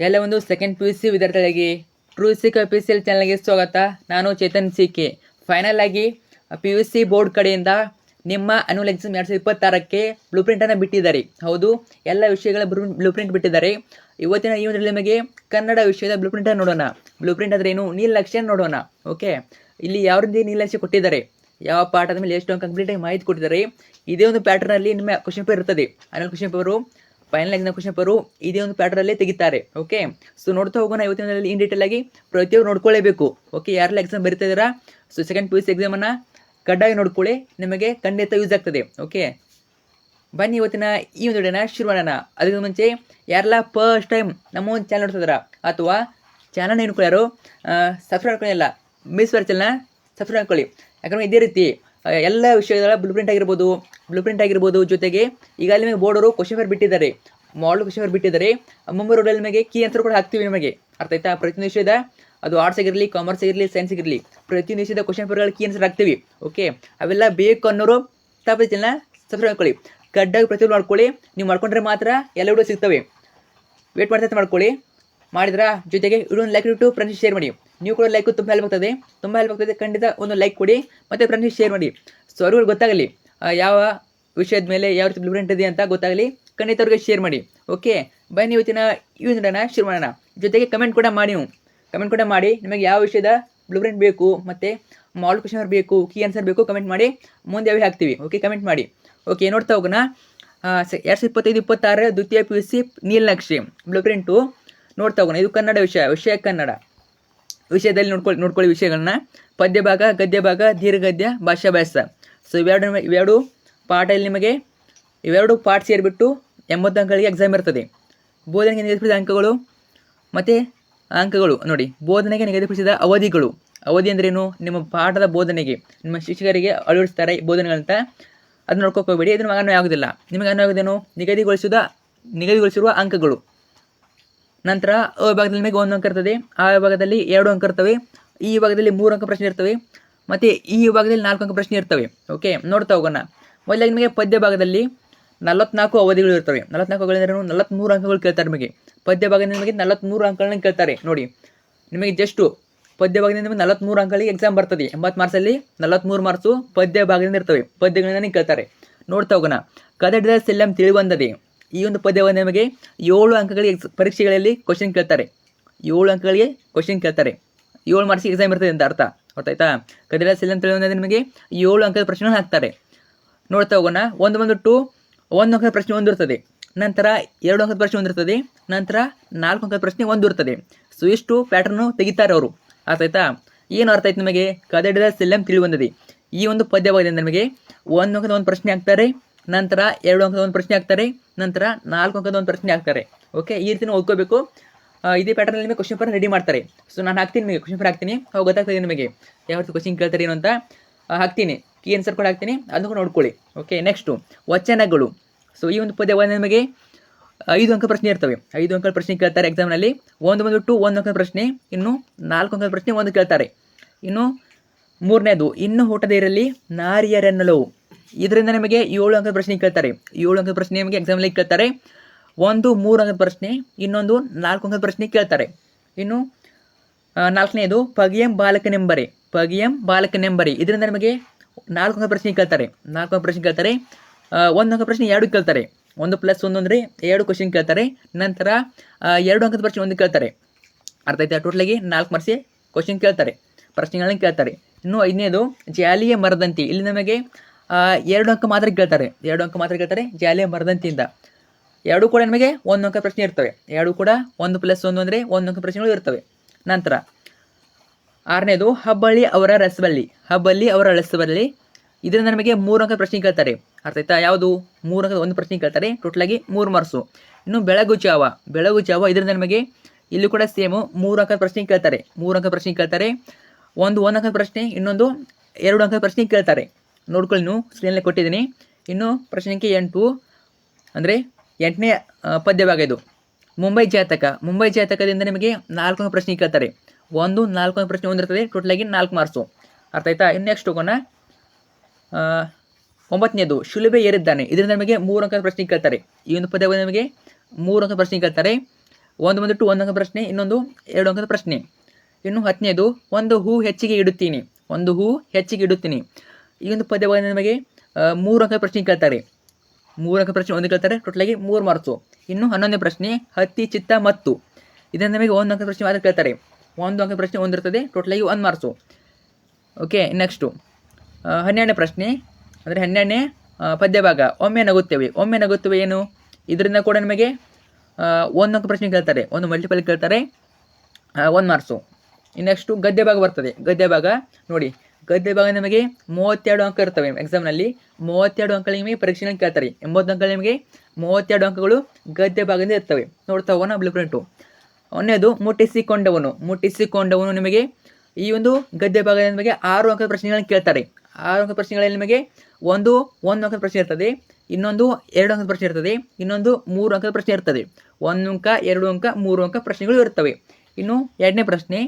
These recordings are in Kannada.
ಎಲ್ಲ ಒಂದು ಸೆಕೆಂಡ್ PUC ವಿದ್ಯಾರ್ಥಿಗಳಿಗೆ ಟ್ರೂ ಸಿಕ್ PCL ಚಾನಲ್ಗೆ ಸ್ವಾಗತ. ನಾನು ಚೇತನ್ CK. ಫೈನಲ್ ಆಗಿ PUC ಬೋರ್ಡ್ ಕಡೆಯಿಂದ ನಿಮ್ಮ ಅನ್ಯುವಲ್ ಎಕ್ಸಾಮ್ 2026ಕ್ಕೆ ಬ್ಲೂ ಪ್ರಿಂಟನ್ನು ಬಿಟ್ಟಿದ್ದಾರೆ. ಹೌದು, ಎಲ್ಲ ವಿಷಯಗಳ ಬ್ಲೂ ಪ್ರಿಂಟ್ ಬಿಟ್ಟಿದ್ದಾರೆ. ಇವತ್ತಿನ ಈ ಒಂದು ನಿಮಗೆ ಕನ್ನಡ ವಿಷಯದ ಬ್ಲೂ ಪ್ರಿಂಟನ್ನು ನೋಡೋಣ. ಬ್ಲೂ ಪ್ರಿಂಟ್ ಅಂದರೆ ಏನು, ನೀಲನಕ್ಷೆ ನೋಡೋಣ. ಓಕೆ, ಇಲ್ಲಿ ಯಾವ ರೀತಿ ನೀಲನಕ್ಷೆ ಕೊಟ್ಟಿದ್ದಾರೆ, ಯಾವ ಪಾಠದ ಮೇಲೆ ಎಷ್ಟು ಕಂಪ್ಲೀಟಾಗಿ ಮಾಹಿತಿ ಕೊಟ್ಟಿದ್ದಾರೆ. ಇದೇ ಒಂದು ಪ್ಯಾಟರ್ನಲ್ಲಿ ನಿಮ್ಮ ಕ್ವಶನ್ ಪೇಪರ್ ಇರ್ತದೆ. Annual question paper, final exam question paper ಇದೇ ಒಂದು ಪ್ಯಾಟರ್ನಲ್ಲಿ ತೆಗಿತಾರೆ. ಓಕೆ, ಸೊ ನೋಡ್ತಾ ಹೋಗೋಣ ಇವತ್ತಿನಲ್ಲಿ ಇನ್ ಡೀಟೇಲ್ ಆಗಿ. ಪ್ರತಿಯೊಬ್ಬರು ನೋಡ್ಕೊಳ್ಳೇಬೇಕು. ಓಕೆ, ಯಾರೆಲ್ಲ ಎಕ್ಸಾಮ್ ಬರೀತಾ ಇದ್ದೀರಾ, ಸೊ ಸೆಕೆಂಡ್ PUC ಎಕ್ಸಾಮನ್ನು ಕಡ್ಡಾಯ ನೋಡ್ಕೊಳ್ಳಿ, ನಿಮಗೆ ಖಂಡಿತ ಯೂಸ್ ಆಗ್ತದೆ. ಓಕೆ, ಬನ್ನಿ ಇವತ್ತಿನ ಈ ಒಂದು ವಿಡಿಯೋನ ಶುರು ಮಾಡೋಣ. ಅದಕ್ಕೆ ಮುಂಚೆ ಯಾರೆಲ್ಲ ಫಸ್ಟ್ ಟೈಮ್ ನಮ್ಮ ಒಂದು ಚಾನಲ್ ನೋಡ್ತಿದಾರ ಅಥವಾ ಚಾನಲ್ ನೋಡ್ಕೊಳ್ಳೋರು ಸಬ್ಸ್ಕ್ರೈಬ್ ಮಾಡ್ಕೊಳ್ಳಿಲ್ಲ, ಮಿಸ್ ಚಾನಲ್ನ ಸಬ್ಸ್ಕ್ರೈಬ್ ಮಾಡ್ಕೊಳ್ಳಿ. ಯಾಕಂದರೆ ಇದೇ ರೀತಿ ಎಲ್ಲ ವಿಷಯಗಳ ಬ್ಲೂ ಪ್ರಿಂಟ್ ಆಗಿರ್ಬೋದು ಜೊತೆಗೆ ಈಗಾಗಲೇ ನಿಮಗೆ ಬೋರ್ಡರು ಕ್ವಶನ್ ಪೇಪರ್ ಬಿಟ್ಟಿದ್ದಾರೆ, ಮಾಡಲ್ ಕ್ವಶನ್ ಪೇಪರ್ ಬಿಟ್ಟಿದ್ದಾರೆ. ಮುಂಬೈ ರೋಡಲ್ಲಿ ನಿಮಗೆ ಕೀ ಆನ್ಸರ್ ಕೂಡ ಹಾಕ್ತೀವಿ ನಿಮಗೆ. ಅರ್ಥ ಆಯ್ತಾ? ಪ್ರತಿಯೊಂದು ವಿಷಯದ, ಅದು ಆರ್ಟ್ಸ್ ಆಗಿರಲಿ, ಕಾಮರ್ಸ್ ಆಗಿರಲಿ, ಸೈನ್ಸ್ ಆಗಿರಲಿ, ಪ್ರತಿಯೊಂದು ವಿಷಯದ ಕ್ವಶನ್ ಪೇಪರ್ಗಳ ಕೀ ಆನ್ಸರ್ ಹಾಕ್ತೀವಿ. ಓಕೆ, ಅವೆಲ್ಲ ಬೇಕು ಅನ್ನೋರು ತಪ್ಪನ್ನ ಸಬ್ಸ್ಕ್ರೈಬ್ ಮಾಡ್ಕೊಳ್ಳಿ. ಕಡ್ಡಾಗಿ ಪ್ರತಿಯೊಂದು ಮಾಡ್ಕೊಳ್ಳಿ. ನೀವು ಮಾಡ್ಕೊಂಡ್ರೆ ಮಾತ್ರ ಎಲ್ಲ ವಿಡಿಯೋ ಸಿಗ್ತವೆ. ವೇಟ್ ಮಾಡ್ತಾ ಮಾಡ್ಕೊಳ್ಳಿ. ಮಾಡಿದ್ರಾ? ಜೊತೆಗೆ ವಿಡಿಯೋನ ಲೈಕ್ ಇಟ್ಟು ಫ್ರೆಂಡ್ಸ್ ಶೇರ್ ಮಾಡಿ. ನೀವು ಕೂಡ ಲೈಕ್ ತುಂಬ ಹೆಲ್ಪ್ ಆಗ್ತದೆ. ಖಂಡಿತ ಒಂದು ಲೈಕ್ ಕೊಡಿ ಮತ್ತು ಫ್ರೆಂಡ್ಸ್ ಶೇರ್ ಮಾಡಿ. ಸೊ ಅವ್ರಿಗೆ ಗೊತ್ತಾಗಲಿ ಯಾವ ವಿಷಯದ ಮೇಲೆ ಯಾವ ರೀತಿ ಬ್ಲೂ ಪ್ರಿಂಟ್ ಇದೆ ಅಂತ ಗೊತ್ತಾಗಲಿ. ಖಂಡಿತ ಅವ್ರಿಗೆ ಶೇರ್ ಮಾಡಿ. ಓಕೆ, ಬನ್ನಿ ಇವತ್ತಿನ ಈ ವಿಡಿಯೋನ ಶುರು ಮಾಡೋಣ. ಜೊತೆಗೆ ಕಮೆಂಟ್ ಕೂಡ ಮಾಡಿ ನಿಮಗೆ ಯಾವ ವಿಷಯದ ಬ್ಲೂ ಪ್ರಿಂಟ್ ಬೇಕು ಮತ್ತು ಮಾಡಲ್ ಕ್ವಶನ್ ಬೇಕು, ಕೀ ಆನ್ಸರ್ ಬೇಕು, ಕಮೆಂಟ್ ಮಾಡಿ. ಮುಂದೆ ಯಾವೇ ಹಾಕ್ತೀವಿ. ಓಕೆ, ಕಮೆಂಟ್ ಮಾಡಿ. ಓಕೆ, ನೋಡ್ತಾ ಹೋಗೋಣ. 2025-26 ದ್ವಿತೀಯ PUC ನೀಲನಕ್ಷೆ ಬ್ಲೂ ಪ್ರಿಂಟು ನೋಡ್ತಾ ಹೋಗೋಣ. ಇದು ಕನ್ನಡ ವಿಷಯ ಕನ್ನಡ ವಿಷಯದಲ್ಲಿ ನೋಡ್ಕೊಳ್ಳಿ ವಿಷಯಗಳನ್ನ. ಪದ್ಯ ಭಾಗ, ಗದ್ಯ ಭಾಗ, ದೀರ್ಘಗದ್ಯ, ಭಾಷಾಭ್ಯಾಸ. ಸೊ ಇವೆರಡು ಪಾಠದಲ್ಲಿ ನಿಮಗೆ ಇವೆರಡು ಪಾಠ ಸೇರಿಬಿಟ್ಟು 80 ಅಂಕಗಳಿಗೆ ಎಕ್ಸಾಮ್ ಇರ್ತದೆ. ಬೋಧನೆಗೆ ನಿಗದಿಪಡಿಸಿದ ಅಂಕಗಳು ನೋಡಿ. ಬೋಧನೆಗೆ ನಿಗದಿಪಡಿಸಿದ ಅವಧಿ ಅಂದ್ರೇನು, ನಿಮ್ಮ ಪಾಠದ ಬೋಧನೆಗೆ ನಿಮ್ಮ ಶಿಕ್ಷಕರಿಗೆ ಅಳವಡಿಸ್ತಾರೆ ಬೋಧನೆಗಳಂತ, ಅದು ನೋಡ್ಕೋಕೆ ಹೋಗಬೇಡಿ. ಇದನ್ನು ಅನ್ವಯ ಆಗೋದಿಲ್ಲ. ನಿಮಗೆ ಅನ್ವಯ ಆಗೋದೇನು, ನಿಗದಿಗೊಳಿಸಿರುವ ಅಂಕಗಳು. ನಂತರ ಅ ವಿಭಾಗದಲ್ಲಿ ನಿಮಗೆ 1 ಅಂಕ ಇರ್ತದೆ, ಆ ವಿಭಾಗದಲ್ಲಿ 2 ಅಂಕ ಇರ್ತವೆ, ಈ ವಿಭಾಗದಲ್ಲಿ 3 ಅಂಕ ಪ್ರಶ್ನೆ ಇರ್ತವೆ, ಮತ್ತು ಈ ವಿಭಾಗದಲ್ಲಿ 4 ಅಂಕ ಪ್ರಶ್ನೆ ಇರ್ತವೆ. ಓಕೆ, ನೋಡ್ತಾ ಹೋಗೋಣ. ಮೊದಲಾಗಿ ನಿಮಗೆ ಪದ್ಯ ಭಾಗದಲ್ಲಿ 44 ಅವಧಿಗಳು ಇರ್ತವೆ. 44 ಅವಧಿಗಳು 43 ಅಂಕಗಳು ಕೇಳ್ತಾರೆ ನಿಮಗೆ. ಪದ್ಯ ಭಾಗದಿಂದ ನಿಮಗೆ 43 ಅಂಕಗಳನ್ನ ಕೇಳ್ತಾರೆ. ನೋಡಿ, ನಿಮಗೆ ಜಸ್ಟು ಪದ್ಯ ಭಾಗದಿಂದ ನಿಮಗೆ 43 ಅಂಕಗಳಿಗೆ ಎಕ್ಸಾಮ್ ಬರ್ತದೆ. 80 ಮಾರ್ಕ್ಸಲ್ಲಿ 43 ಮಾರ್ಕ್ಸು ಪದ್ಯ ಭಾಗದಿಂದ ಇರ್ತವೆ. ಪದ್ಯಗಳಿಂದ ಕೇಳ್ತಾರೆ. ನೋಡ್ತಾ ಹೋಗೋಣ. ಕದಡಿದ ಸೆಲ್ಲಂ ತಿಳಿಬಂದದೆ, ಈ ಒಂದು ಪದ್ಯವನ್ನು ನಿಮಗೆ 7 ಅಂಕಗಳಿಗೆ ಪರೀಕ್ಷೆಗಳಲ್ಲಿ ಕ್ವಶನ್ ಕೇಳ್ತಾರೆ. 7 ಅಂಕಗಳಿಗೆ ಕ್ವಶನ್ ಕೇಳ್ತಾರೆ. 7 ಮಾರ್ಕ್ಸಿಗೆ ಎಕ್ಸಾಮ್ ಇರ್ತದೆ ಅಂತ ಅರ್ಥ ಆಯ್ತಾ? ಕದಡಿದ ಸೆಲ್ಲಂ ತಿಳಿಬಂದದೆ ನಿಮಗೆ 7 ಅಂಕದ ಪ್ರಶ್ನೆ ಹಾಕ್ತಾರೆ. ನೋಡ್ತಾ ಹೋಗೋಣ. 1 ಅಂಕದ ಪ್ರಶ್ನೆ ಒಂದಿರ್ತದೆ, ನಂತರ 2 ಅಂಕದ ಪ್ರಶ್ನೆ ಒಂದಿರ್ತದೆ, ನಂತರ 4 ಅಂಕದ ಪ್ರಶ್ನೆ ಒಂದಿರ್ತದೆ. ಸೊ ಇಷ್ಟು ಪ್ಯಾಟರ್ನು ತೆಗಿತಾರೆ ಅವರು. ಅರ್ಥ ಆಯ್ತಾ? ಏನು ಅರ್ಥ ಆಯ್ತು ನಿಮಗೆ? ಕದಡಿದ ಸೆಲ್ಲಂ ತಿಳಿಬಂದದೆ ಈ ಒಂದು ಪದ್ಯವಾಗಿದೆ. ನಿಮಗೆ 1 ಅಂಕದ ಒಂದು ಪ್ರಶ್ನೆ ಹಾಕ್ತಾರೆ, ನಂತರ 2 ಅಂಕದ ಒಂದು ಪ್ರಶ್ನೆ ಹಾಕ್ತಾರೆ, ನಂತರ 4 ಅಂಕದ ಒಂದು ಪ್ರಶ್ನೆ ಹಾಕ್ತಾರೆ. ಓಕೆ, ಈ ರೀತಿ ಓದ್ಕೋಬೇಕು. ಇದೇ ಪ್ಯಾಟರ್ನಲ್ಲಿ ನಿಮಗೆ ಕ್ವಶನ್ ಪೇಪರ್ ರೆಡಿ ಮಾಡ್ತಾರೆ. ಸೊ ನಾನು ಹಾಕ್ತೀನಿ ನಿಮಗೆ ಕ್ವಶನ್ ಪೇಪರ್ ಹಾಕ್ತೀನಿ. ಅವಾಗ ಗೊತ್ತಾಗ್ತದೆ ನಿಮಗೆ ಯಾವ ರೀತಿ ಕ್ವಶನ್ ಕೇಳ್ತಾರೆ ಏನು ಅಂತ. ಹಾಕ್ತೀನಿ, ಕೀ ಆನ್ಸರ್ ಕೂಡ ಹಾಕ್ತೀನಿ, ಅದನ್ನು ಕೂಡ ನೋಡ್ಕೊಳ್ಳಿ. ಓಕೆ, ನೆಕ್ಸ್ಟು ವಚನಗಳು. ಸೊ ಈ ಒಂದು ಪದ್ಯವನ್ನು ನಿಮಗೆ 5 ಅಂಕ ಪ್ರಶ್ನೆ ಇರ್ತವೆ. 5 ಅಂಕದ ಪ್ರಶ್ನೆ ಕೇಳ್ತಾರೆ ಎಕ್ಸಾಮ್ನಲ್ಲಿ. 1 ಅಂಕದ ಪ್ರಶ್ನೆ, ಇನ್ನು 4 ಅಂಕದ ಪ್ರಶ್ನೆ ಒಂದು ಕೇಳ್ತಾರೆ. ಇನ್ನು 3ನೇದು, ಇನ್ನು ಊಟದ ಇರಲಿ ನಾರಿಯರೆನ್ನಲವು. ಇದರಿಂದ ನಿಮಗೆ 7 ಅಂಕದ ಪ್ರಶ್ನೆ ಕೇಳ್ತಾರೆ. 7 ಅಂಕದ ಪ್ರಶ್ನೆ ನಿಮಗೆ ಎಕ್ಸಾಮ್ನಲ್ಲಿ ಕೇಳ್ತಾರೆ. 1 3 ಅಂಕದ ಪ್ರಶ್ನೆ, ಇನ್ನೊಂದು 4 ಅಂಕದ ಪ್ರಶ್ನೆ ಕೇಳ್ತಾರೆ. ಇನ್ನು 4ನೇದು ಪಗಿಯಂ ಬಾಲಕನೆಂಬರೆ. ಇದರಿಂದ ನಿಮಗೆ 4 ಅಂಕದ ಪ್ರಶ್ನೆ ಕೇಳ್ತಾರೆ. 4 ಅಂಕ ಪ್ರಶ್ನೆ ಕೇಳ್ತಾರೆ. 1 ಅಂಕ ಪ್ರಶ್ನೆ 2 ಕೇಳ್ತಾರೆ. 1+1 ಅಂದರೆ 2 ಕ್ವಶನ್ ಕೇಳ್ತಾರೆ. ನಂತರ 2 ಅಂಕದ ಪ್ರಶ್ನೆ 1 ಕೇಳ್ತಾರೆ. ಅರ್ಥ ಆಯ್ತಾ? ಟೋಟಲಾಗಿ 4 ಮಾರ್ಕ್ಸಿಗೆ ಕ್ವಶನ್ ಕೇಳ್ತಾರೆ, ಪ್ರಶ್ನೆಗಳನ್ನ ಕೇಳ್ತಾರೆ. ಇನ್ನು 5ನೇದು ಜಾಲಿಯ ಮರದಂತಿ. ಇಲ್ಲಿ ನಮಗೆ 2 ಅಂಕ ಮಾತ್ರ ಕೇಳ್ತಾರೆ. 2 ಅಂಕ ಮಾತ್ರ ಕೇಳ್ತಾರೆ ಜಾಲಿಯ ಮರದಂತಿಯಿಂದ. 2 ಕೂಡ ನಿಮಗೆ 1 ಅಂಕ ಪ್ರಶ್ನೆ ಇರ್ತವೆ. 2 ಕೂಡ 1+1 ಅಂದರೆ 1 ಅಂಕ ಪ್ರಶ್ನೆಗಳು ಇರ್ತವೆ. ನಂತರ 6ನೇದು ಹಬ್ಬಳ್ಳಿ ಅವರ ರಸಬಳ್ಳಿ. ಇದರಿಂದ ನಮಗೆ 3 ಅಂಕ ಪ್ರಶ್ನೆ ಕೇಳ್ತಾರೆ. ಅರ್ಥ ಆಯ್ತಾ? ಯಾವುದು? 3 ಅಂಕದ ಒಂದು ಪ್ರಶ್ನೆ ಕೇಳ್ತಾರೆ. ಟೋಟಲಾಗಿ 3 ಮಾರ್ಕ್ಸು. ಇನ್ನು ಬೆಳಗು ಜಾವ. ಇದರಿಂದ ನಮಗೆ ಇಲ್ಲಿ ಕೂಡ ಸೇಮು 3 ಅಂಕದ ಪ್ರಶ್ನೆ ಕೇಳ್ತಾರೆ. 3 ಅಂಕ ಪ್ರಶ್ನೆ ಕೇಳ್ತಾರೆ. 1 ಅಂಕದ ಪ್ರಶ್ನೆ, ಇನ್ನೊಂದು 2 ಅಂಕದ ಪ್ರಶ್ನೆ ಕೇಳ್ತಾರೆ. ನೋಡ್ಕೊಳ್ಳಿ, ನೀವು ಸ್ಕ್ರೀನಲ್ಲಿ ಕೊಟ್ಟಿದ್ದೀನಿ. ಇನ್ನು ಪ್ರಶ್ನೆ ಸಂಖ್ಯೆ 8 ಅಂದರೆ 8ನೇ ಪದ್ಯ ಭಾಗ ಇದು. ಮುಂಬೈ ಜಾತಕದಿಂದ ನಿಮಗೆ 4 ಅಂಕ ಪ್ರಶ್ನೆ ಕೇಳ್ತಾರೆ. 4 ಅಂಕ ಪ್ರಶ್ನೆ ಒಂದಿರ್ತದೆ. ಟೋಟಲಾಗಿ 4 ಮಾರ್ಕ್ಸು. ಅರ್ಥ ಆಯ್ತಾ? ಇನ್ನು ನೆಕ್ಸ್ಟ್ ಹೋಗೋಣ. 9ನೇದು ಶಿಲುಬೆ ಏರಿದ್ದಾನೆ. ಇದರಿಂದ ನಮಗೆ 3 ಅಂಕದ ಪ್ರಶ್ನೆ ಕೇಳ್ತಾರೆ. ಈ ಒಂದು ಪದ್ಯವನ್ನು ನಮಗೆ 3 ಅಂಕ ಪ್ರಶ್ನೆ ಕೇಳ್ತಾರೆ. ಒಂದು ಬಂದುಬಿಟ್ಟು 1 ಅಂಕದ ಪ್ರಶ್ನೆ, ಇನ್ನೊಂದು 2 ಅಂಕದ ಪ್ರಶ್ನೆ. ಇನ್ನು 10ನೇದು, ಒಂದು ಹೂ ಹೆಚ್ಚಿಗೆ ಇಡುತ್ತೀನಿ. ಒಂದು ಹೂ ಹೆಚ್ಚಿಗೆ ಇಡುತ್ತೀನಿ. ಈ ಒಂದು ಪದ್ಯ ಬಂದ ನಿಮಗೆ 3 ಅಂಕದ ಪ್ರಶ್ನೆ ಕೇಳ್ತಾರೆ. 3 ಅಂಕದ ಪ್ರಶ್ನೆ ಒಂದು ಕೇಳ್ತಾರೆ, ಟೋಟಲಾಗಿ 3 ಮಾರ್ಕ್ಸು. ಇನ್ನು 11ನೇ ಪ್ರಶ್ನೆ, ಹತ್ತಿ ಚಿತ್ತ ಮತ್ತು. ಇದನ್ನು ನಮಗೆ 1 ಅಂಕದ ಪ್ರಶ್ನೆ ಮಾತ್ರ ಕೇಳ್ತಾರೆ. 1 ಅಂಕದ ಪ್ರಶ್ನೆ ಒಂದಿರ್ತದೆ, ಟೋಟಲಾಗಿ 1 ಮಾರ್ಕ್ಸು. ಓಕೆ, ನೆಕ್ಸ್ಟು 12ನೇ ಪ್ರಶ್ನೆ, ಅಂದರೆ 12ನೇ ಪದ್ಯ ಭಾಗ, ಒಮ್ಮೆ ನಗುತ್ತೇವೆ. ಒಮ್ಮೆ ನಗುತ್ತೇವೆ ಏನು? ಇದರಿಂದ ಕೂಡ ನಿಮಗೆ 1 ಅಂಕ ಪ್ರಶ್ನೆ ಕೇಳ್ತಾರೆ, ಒಂದು ಮಲ್ಟಿಪಲ್ ಕೇಳ್ತಾರೆ, 1 ಮಾರ್ಕ್ಸು. ನೆಕ್ಸ್ಟು ಗದ್ಯ ಭಾಗ ಬರ್ತದೆ. ಗದ್ಯ ಭಾಗ ನೋಡಿ, ಗದ್ಯ ಭಾಗ ನಿಮಗೆ 32 ಅಂಕ ಇರ್ತವೆ ಎಕ್ಸಾಮ್ನಲ್ಲಿ. 32 ಅಂಕಗಳು ನಿಮಗೆ ಪರೀಕ್ಷೆಯಲ್ಲಿ ಕೇಳ್ತಾರೆ. 80 ಅಂಕಗಳು ನಿಮಗೆ 32 ಅಂಕಗಳು ಗದ್ಯ ಭಾಗದಿಂದ ಇರ್ತವೆ. ನೋಡ್ತಾ ಹೋಗೋಣ ಬ್ಲೂ ಪ್ರಿಂಟು. ಒಂದನೇದು, ಮುಟ್ಟಿಸಿಕೊಂಡವನು. ಮುಟ್ಟಿಸಿಕೊಂಡವನು ನಿಮಗೆ ಈ ಒಂದು ಗದ್ಯ ಭಾಗದಿಂದ ನಿಮಗೆ 6 ಅಂಕದ ಪ್ರಶ್ನೆಗಳನ್ನು ಕೇಳ್ತಾರೆ. 6 ಅಂಕದ ಪ್ರಶ್ನೆಗಳಲ್ಲಿ ನಿಮಗೆ ಒಂದು 1 ಅಂಕದ ಪ್ರಶ್ನೆ ಇರ್ತದೆ, ಇನ್ನೊಂದು 2 ಅಂಕದ ಪ್ರಶ್ನೆ ಇರ್ತದೆ, ಇನ್ನೊಂದು 3 ಅಂಕದ ಪ್ರಶ್ನೆ ಇರ್ತದೆ. 1 ಅಂಕ, 2 ಅಂಕ, 3 ಅಂಕ ಪ್ರಶ್ನೆಗಳು ಇರ್ತವೆ. ಇನ್ನು 2ನೇ ಪ್ರಶ್ನೆ,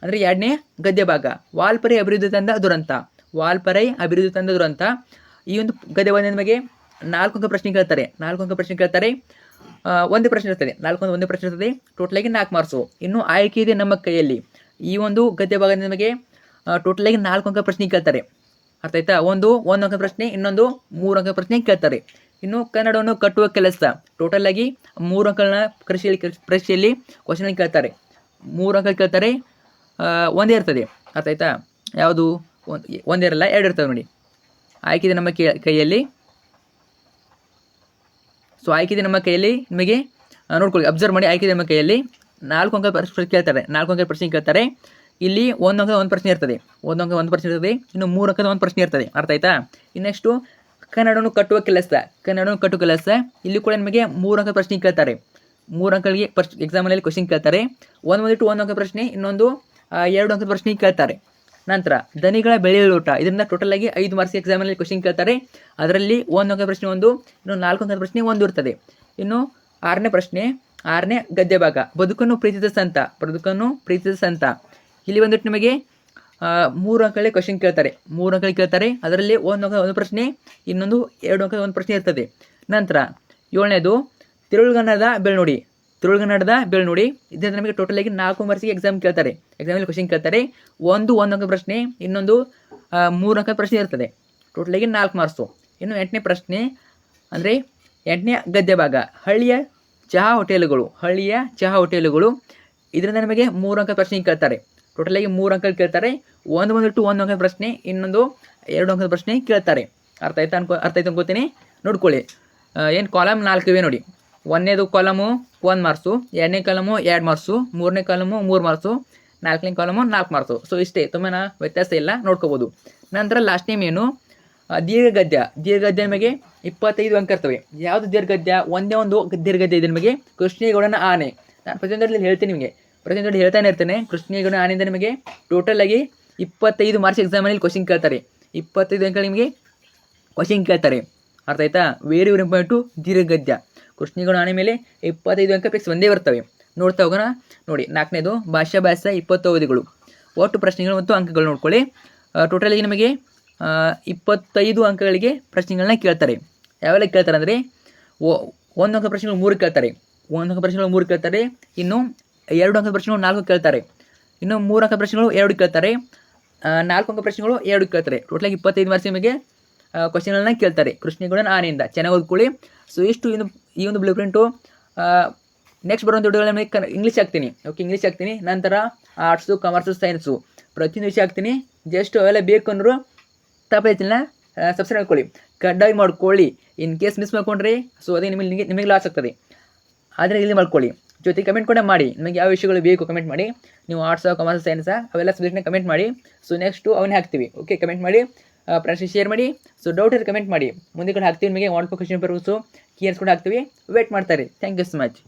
ಅಂದರೆ 2ನೇ ಗದ್ಯ ಭಾಗ, ವಾಲ್ಪರೈ ಅಭಿವೃದ್ಧಿ ತಂದ ದುರಂತ. ವಾಲ್ಪರೈ ಅಭಿವೃದ್ಧಿ ತಂದ ದುರಂತ. ಈ ಒಂದು ಗದ್ಯ ಭಾಗ ನಿಮಗೆ 4 ಅಂಕ ಪ್ರಶ್ನೆ ಕೇಳ್ತಾರೆ. 4 ಅಂಕ ಪ್ರಶ್ನೆ ಕೇಳ್ತಾರೆ, ಒಂದೇ ಪ್ರಶ್ನೆ ಇರ್ತದೆ. 4 ಒಂದೇ ಪ್ರಶ್ನೆ ಇರ್ತದೆ, ಟೋಟಲಾಗಿ 4 ಮಾರ್ಕ್ಸು. ಇನ್ನು ಆಯ್ಕೆ ಇದೆ ನಮ್ಮ ಕೈಯಲ್ಲಿ. ಈ ಒಂದು ಗದ್ಯ ಭಾಗದಿಂದ ನಿಮಗೆ ಟೋಟಲಾಗಿ 4 ಅಂಕ ಪ್ರಶ್ನೆ ಕೇಳ್ತಾರೆ. ಅರ್ಥ ಆಯ್ತಾ? ಒಂದು 1 ಅಂಕ ಪ್ರಶ್ನೆ, ಇನ್ನೊಂದು 3 ಅಂಕ ಪ್ರಶ್ನೆ ಕೇಳ್ತಾರೆ. ಇನ್ನು ಕನ್ನಡವನ್ನು ಕಟ್ಟುವ ಕೆಲಸ, ಟೋಟಲಾಗಿ 3 ಅಂಕಗಳನ್ನ ಪರೀಕ್ಷೆಯಲ್ಲಿ ಕ್ವಶನ್ ಕೇಳ್ತಾರೆ. 3 ಅಂಕ ಕೇಳ್ತಾರೆ, ಒಂದೇ ಇರ್ತದೆ. ಅರ್ಥ ಆಯ್ತಾ? ಯಾವುದು ಒಂದೇ ಇರಲ್ಲ, 2 ಇರ್ತವೆ ನೋಡಿ. ಆಯ್ಕಿದೆ ನಮ್ಮ ಕೈಯಲ್ಲಿ. ಸೊ ಆಯ್ಕಿದೆ ನಮ್ಮ ಕೈಯಲ್ಲಿ, ನಿಮಗೆ ನೋಡ್ಕೊಳ್ಳಿ, ಅಬ್ಸರ್ವ್ ಮಾಡಿ. ಆಯ್ಕಿದೆ ನಮ್ಮ ಕೈಯಲ್ಲಿ 4 ಅಂಕ ಪ್ರಶ್ನೆ ಕೇಳ್ತಾರೆ. 4 ಅಂಕ ಪ್ರಶ್ನೆ ಕೇಳ್ತಾರೆ. ಇಲ್ಲಿ 1 ಅಂಕದ 1 ಪ್ರಶ್ನೆ ಇರ್ತದೆ, 1 ಅಂಕ 1 ಪ್ರಶ್ನೆ ಇರ್ತದೆ, ಇನ್ನು 3 ಅಂಕದ 1 ಪ್ರಶ್ನೆ ಇರ್ತದೆ. ಅರ್ಥ ಆಯ್ತಾ? ಇನ್ನೆಷ್ಟು ಕನ್ನಡವನ್ನು ಕಟ್ಟುವ ಕೆಲಸ. ಕನ್ನಡವನ್ನು ಕಟ್ಟುವ ಕೆಲಸ, ಇಲ್ಲಿ ಕೂಡ ನಿಮಗೆ 3 ಅಂಕ ಪ್ರಶ್ನೆ ಕೇಳ್ತಾರೆ. 3 ಅಂಕಗಳಿಗೆ ಎಕ್ಸಾಮಲ್ಲಿ ಕ್ವಶನ್ ಕೇಳ್ತಾರೆ. ಒಂದು 1 ಅಂಕ ಪ್ರಶ್ನೆ, ಇನ್ನೊಂದು 2 ಅಂಕದ ಪ್ರಶ್ನೆ ಕೇಳ್ತಾರೆ. ನಂತರ ದನಿಗಳ ಬೆಳೆಯೋಟ, ಇದರಿಂದ ಟೋಟಲಾಗಿ 5 ಮಾರ್ಕ್ಸ್ ಎಕ್ಸಾಮಲ್ಲಿ ಕ್ವಶನ್ ಕೇಳ್ತಾರೆ. ಅದರಲ್ಲಿ 1 ಅಂಕದ ಪ್ರಶ್ನೆ ಒಂದು, ಇನ್ನು 4 ಅಂಕದ ಪ್ರಶ್ನೆ ಒಂದು ಇರ್ತದೆ. ಇನ್ನು 6ನೇ ಪ್ರಶ್ನೆ, 6ನೇ ಗದ್ಯ ಭಾಗ, ಬದುಕನ್ನು ಪ್ರೀತಿಸಿದ ಸಂತ. ಬದುಕನ್ನು ಪ್ರೀತಿಸಿದ ಸಂತ. ಇಲ್ಲಿ ಬಂದ್ಬಿಟ್ಟು ನಿಮಗೆ 3 ಅಂಕಗಳೇ ಕ್ವಶನ್ ಕೇಳ್ತಾರೆ. 3 ಅಂಕಗಳು ಕೇಳ್ತಾರೆ. ಅದರಲ್ಲಿ 1 ಅಂಕದ 1 ಪ್ರಶ್ನೆ, ಇನ್ನೊಂದು 2 ಅಂಕದ 1 ಪ್ರಶ್ನೆ ಇರ್ತದೆ. ನಂತರ 7ನೇದು, ತಿರುಳುಗನ್ನಡದ ಬೆಳ್ನುಡಿ. ತಿರುಳುಗನ್ನಡದ ಬೆಳ್ನುಡಿ, ಇದರಿಂದ ನಮಗೆ ಟೋಟಲಾಗಿ 4 ಮಾರ್ಕ್ಸಿಗೆ ಎಕ್ಸಾಮ್ ಕೇಳ್ತಾರೆ. ಎಕ್ಸಾಮಲ್ಲಿ ಕ್ವಶನ್ ಕೇಳ್ತಾರೆ. 1 ಅಂಕದ ಪ್ರಶ್ನೆ, ಇನ್ನೊಂದು 3 ಅಂಕದ ಪ್ರಶ್ನೆ ಇರ್ತದೆ. ಟೋಟಲಾಗಿ 4 ಮಾರ್ಕ್ಸು. ಇನ್ನು 8ನೇ ಪ್ರಶ್ನೆ, ಅಂದರೆ 8ನೇ ಗದ್ಯ ಭಾಗ, ಹಳ್ಳಿಯ ಚಹಾ ಹೋಟೆಲುಗಳು. ಹಳ್ಳಿಯ ಚಹಾ ಹೋಟೆಲುಗಳು, ಇದರಿಂದ ನಮಗೆ 3 ಅಂಕ ಪ್ರಶ್ನೆ ಕೇಳ್ತಾರೆ. ಟೋಟಲಾಗಿ 3 ಅಂಕ ಕೇಳ್ತಾರೆ. ಬಂದುಬಿಟ್ಟು 1 ಅಂಕದ ಪ್ರಶ್ನೆ, ಇನ್ನೊಂದು 2 ಅಂಕದ ಪ್ರಶ್ನೆ ಕೇಳ್ತಾರೆ. ಅರ್ಥ ಆಯ್ತಾ ಅನ್ಕೋತೀನಿ. ನೋಡ್ಕೊಳ್ಳಿ, ಏನು ಕಾಲಮ್ 4 ಇವೆ ನೋಡಿ. 1ನೇದು ಕಾಲಮು 1 ಮಾರ್ಕ್ಸು, 2ನೇ ಕಾಲಮು 2 ಮಾರ್ಕ್ಸು, 3ನೇ ಕಾಲಮು 3 ಮಾರ್ಕ್ಸು, 4ನೇ ಕಾಲಮು 4 ಮಾರ್ಕ್ಸು. ಸೊ ಇಷ್ಟೇ, ತುಂಬಾ ವ್ಯತ್ಯಾಸ ಇಲ್ಲ, ನೋಡ್ಕೋಬೋದು. ನಂತರ ಲಾಸ್ಟ್ನೇ ಮೇನು ದೀರ್ಘಗದ್ಯ. ದೀರ್ಘಗದ್ಯ ನಿಮಗೆ 25 ಅಂಕ ಇರ್ತವೆ. ಯಾವುದು ದೀರ್ಘಗದ್ಯ? ಒಂದೇ ಒಂದು ದೀರ್ಘಗದ್ಯ ಇದೆ ನಿಮಗೆ, ಕೃಷ್ಣೇಗೌಡನ ಆನೆ. ನಾನು ಪ್ರತಿಯೊಂದರಲ್ಲಿ ಹೇಳ್ತೀನಿ ನಿಮಗೆ, ಪ್ರತಿಯೊಂದು ಹೇಳ್ತಾನೆ ಇರ್ತೇನೆ. ಕೃಷ್ಣೇಗೌಡನ ಆನೆಯಿಂದ ನಿಮಗೆ ಟೋಟಲಾಗಿ 25 ಮಾರ್ಕ್ಸ್ ಎಕ್ಸಾಮಲ್ಲಿ ಕ್ವಶನ್ ಕೇಳ್ತಾರೆ. 25 ಅಂಕ ನಿಮಗೆ ಕ್ವಶನ್ ಕೇಳ್ತಾರೆ. ಅರ್ಥ ಆಯ್ತಾ? ವೆರಿ ವೆರಿ ಇಂಪಾರ್ಟೆಂಟು ದೀರ್ಘಗದ್ಯ. ಕೃಷ್ಣೇಗೌಡ ಆನೆ ಮೇಲೆ 25 ಅಂಕ ಫಿಕ್ಸ್ ಒಂದೇ ಬರ್ತವೆ. ನೋಡ್ತಾ ಹೋಗೋಣ. ನೋಡಿ, 4ನೇದು ಭಾಷಾಭ್ಯಾಸ 20 ಅವಧಿಗಳು. ಒಟ್ಟು ಪ್ರಶ್ನೆಗಳು ಮತ್ತು ಅಂಕಗಳು ನೋಡ್ಕೊಳ್ಳಿ. ಟೋಟಲಾಗಿ ನಮಗೆ 25 ಅಂಕಗಳಿಗೆ ಪ್ರಶ್ನೆಗಳನ್ನ ಕೇಳ್ತಾರೆ. ಯಾವೆಲ್ಲ ಕೇಳ್ತಾರೆ ಅಂದರೆ, 1 ಅಂಕ ಪ್ರಶ್ನೆಗಳು 3 ಕೇಳ್ತಾರೆ. 1 ಅಂಕ ಪ್ರಶ್ನೆಗಳು 3 ಕೇಳ್ತಾರೆ. ಇನ್ನು 2 ಅಂಕದ ಪ್ರಶ್ನೆಗಳು 4 ಕೇಳ್ತಾರೆ. ಇನ್ನು 3 ಅಂಕ ಪ್ರಶ್ನೆಗಳು 2 ಕೇಳ್ತಾರೆ. 4 ಅಂಕ ಪ್ರಶ್ನೆಗಳು 2 ಕೇಳ್ತಾರೆ. ಟೋಟಲಾಗಿ 25 ಮಾರ್ಕ್ಸ್ ನಿಮಗೆ ಕ್ವಶನ್ಗಳನ್ನ ಕೇಳ್ತಾರೆ ಕೃಷ್ಣೇಗೌಡನ ಆನೆಯಿಂದ. ಚೆನ್ನಾಗಿ ಓದ್ಕೊಳ್ಳಿ. ಸೊ ಇಷ್ಟು ಈ ಒಂದು ಬ್ಲೂ ಪ್ರಿಂಟು. ನೆಕ್ಸ್ಟ್ ಬರುವಂಥ ವಿಡಿಯೋಗಳ ನಮಗೆ ಇಂಗ್ಲೀಷ್ ಹಾಕ್ತೀನಿ. ಓಕೆ, ಇಂಗ್ಲೀಷ್ ಹಾಕ್ತೀನಿ. ನಂತರ ಆರ್ಟ್ಸು, ಕಾಮರ್ಸು, ಸೈನ್ಸು ಪ್ರತಿಯೊಂದು ವಿಷಯ ಹಾಕ್ತೀನಿ. ಜಸ್ಟ್ ಅವೆಲ್ಲ ಬೇಕು ಅಂದರು ತಪ್ಪೈತಿಲ್ಲ, ಸಬ್ಸ್ಕ್ರೈಬ್ ಮಾಡ್ಕೊಳ್ಳಿ, ಕಡ್ಡಾಯ ಮಾಡ್ಕೊಳ್ಳಿ. ಇನ್ ಕೇಸ್ ಮಿಸ್ ಮಾಡ್ಕೊಂಡ್ರೆ ಸೊ ಅದೇ ನಿಮಗೆ ಲಾಸ್ ಆಗ್ತದೆ. ಆದರೆ ಇಲ್ಲಿ ಮಾಡ್ಕೊಳ್ಳಿ. ಜೊತೆಗೆ ಕಮೆಂಟ್ ಕೂಡ ಮಾಡಿ, ನಿಮಗೆ ಯಾವ ವಿಷಯಗಳು ಬೇಕು ಕಮೆಂಟ್ ಮಾಡಿ. ನೀವು ಆರ್ಟ್ಸಾ, ಕಾಮರ್ಸ್, ಸೈನ್ಸಾ ಅವೆಲ್ಲ ಸಬ್ಜೆಕ್ಟ್ನ ಕಮೆಂಟ್ ಮಾಡಿ. ಸೊ ನೆಕ್ಸ್ಟು ಅವನ್ನೇ ಹಾಕ್ತೀವಿ. ಓಕೆ, ಕಮೆಂಟ್ ಮಾಡಿ, ಫ್ರೆಂಡ್ಸ್ಗೆ ಶೇರ್ ಮಾಡಿ. ಸೊ ಡೌಟ್ ಇದ್ರೆ ಕಮೆಂಟ್ ಮಾಡಿ, ಮುಂದೆ ಕೂಡ ಹಾಕ್ತೀವಿ. ನಿಮಗೆ 1 ಕ್ವಶನ್ ಪೇಪರ್ಸು ಕೀಯರ್ಸ್ ಕೂಡ ಹಾಕ್ತೀವಿ. ವೇಟ್ ಮಾಡ್ತಾರೆ. Thank you so much.